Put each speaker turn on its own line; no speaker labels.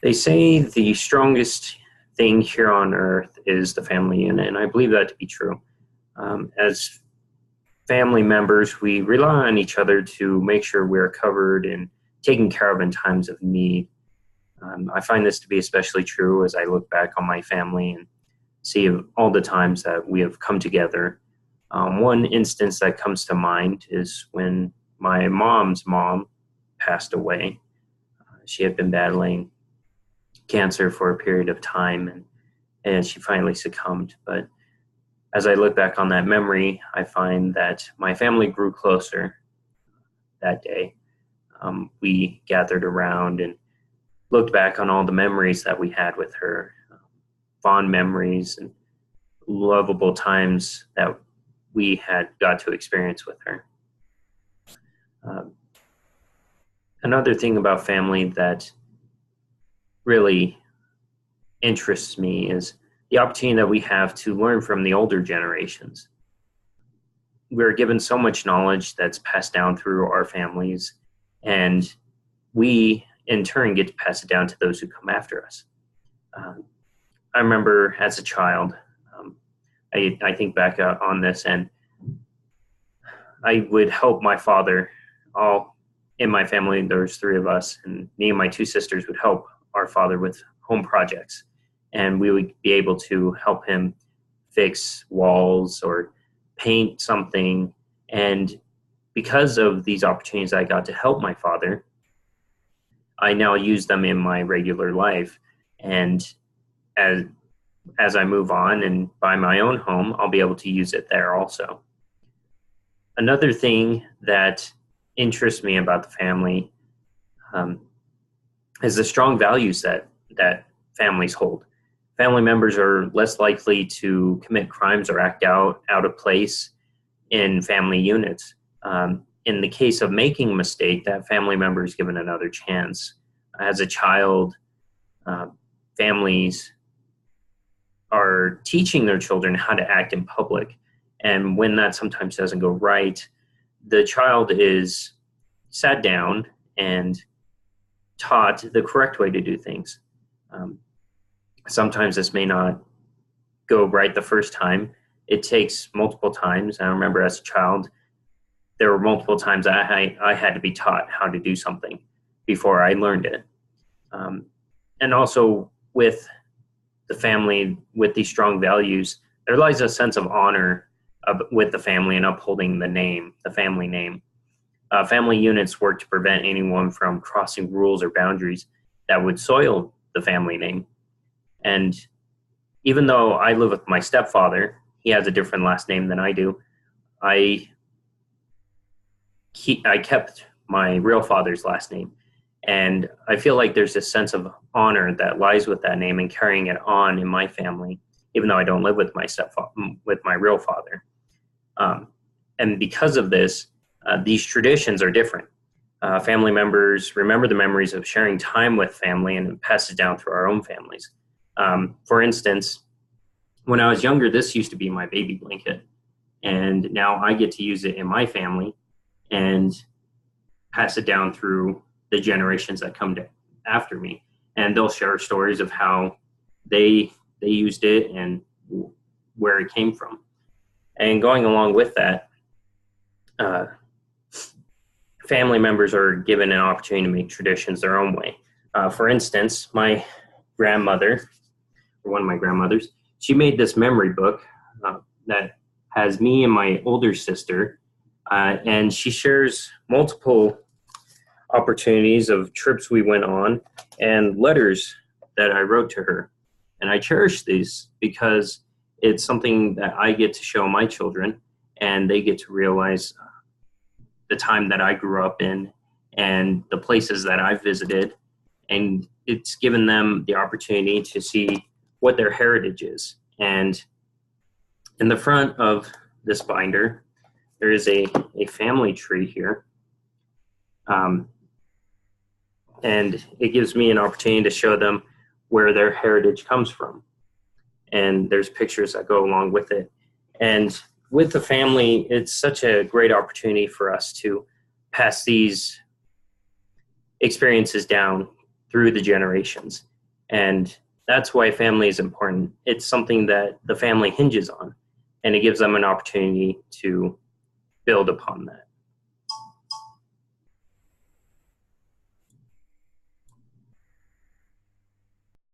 They say the strongest thing here on earth is the family unit, and I believe that to be true. As family members, we rely on each other to make sure we're covered and taken care of in times of need. I find this to be especially true as I look back on my family and see all the times that we have come together. One instance that comes to mind is when my mom's mom passed away. She had been battling cancer for a period of time, and she finally succumbed. But as I look back on that memory, I find that my family grew closer that day. We gathered around and looked back on all the memories that we had with her, fond memories and lovable times that we had got to experience with her. Um, Another thing about family that really interests me is the opportunity that we have to learn from the older generations. We're given so much knowledge that's passed down through our families, and we in turn get to pass it down to those who come after us. Um, I remember as a child, I think back on this, and I would help my father. All in my family, there's three of us, and me and my two sisters would help our father with home projects, and we would be able to help him fix walls or paint something. And because of these opportunities I got to help my father, I now use them in my regular life. And as as I move on and buy my own home, I'll be able to use it there also. Another thing that interests me about the family um, is the strong values that families hold. Family members are less likely to commit crimes or act out of place in family units. In the case of making a mistake, that family member is given another chance. As a child, uh, families are teaching their children how to act in public. And when that sometimes doesn't go right, the child is sat down and taught the correct way to do things. Um, Sometimes this may not go right the first time. It takes multiple times. I remember as a child, there were multiple times I had to be taught how to do something before I learned it. Um, and also with the family, with these strong values, there lies a sense of honor with the family and upholding the family name. Family units work to prevent anyone from crossing rules or boundaries that would soil the family name. And even though I live with my stepfather, he has a different last name than I do. I I kept my real father's last name, and I feel like there's this sense of honor that lies with that name and carrying it on in my family, even though I don't live with my stepfather, with my real father. Um, and because of this, these traditions are different. Family members remember the memories of sharing time with family and it passes down through our own families. For instance, when I was younger, this used to be my baby blanket, and now I get to use it in my family and pass it down through the generations that come after me, and they'll share stories of how they used it and where it came from. And going along with that, uh, family members are given an opportunity to make traditions their own way. For instance, my grandmother, or one of my grandmothers, she made this memory book that has me and my older sister, and she shares multiple opportunities of trips we went on and letters that I wrote to her. And I cherish these because it's something that I get to show my children, and they get to realize the time that I grew up in and the places that I've visited. And it's given them the opportunity to see what their heritage is. And in the front of this binder, there is a family tree here. And it gives me an opportunity to show them where their heritage comes from. And there's pictures that go along with it. And with the family, it's such a great opportunity for us to pass these experiences down through the generations. And that's why family is important. It's something that the family hinges on, and it gives them an opportunity to build upon that.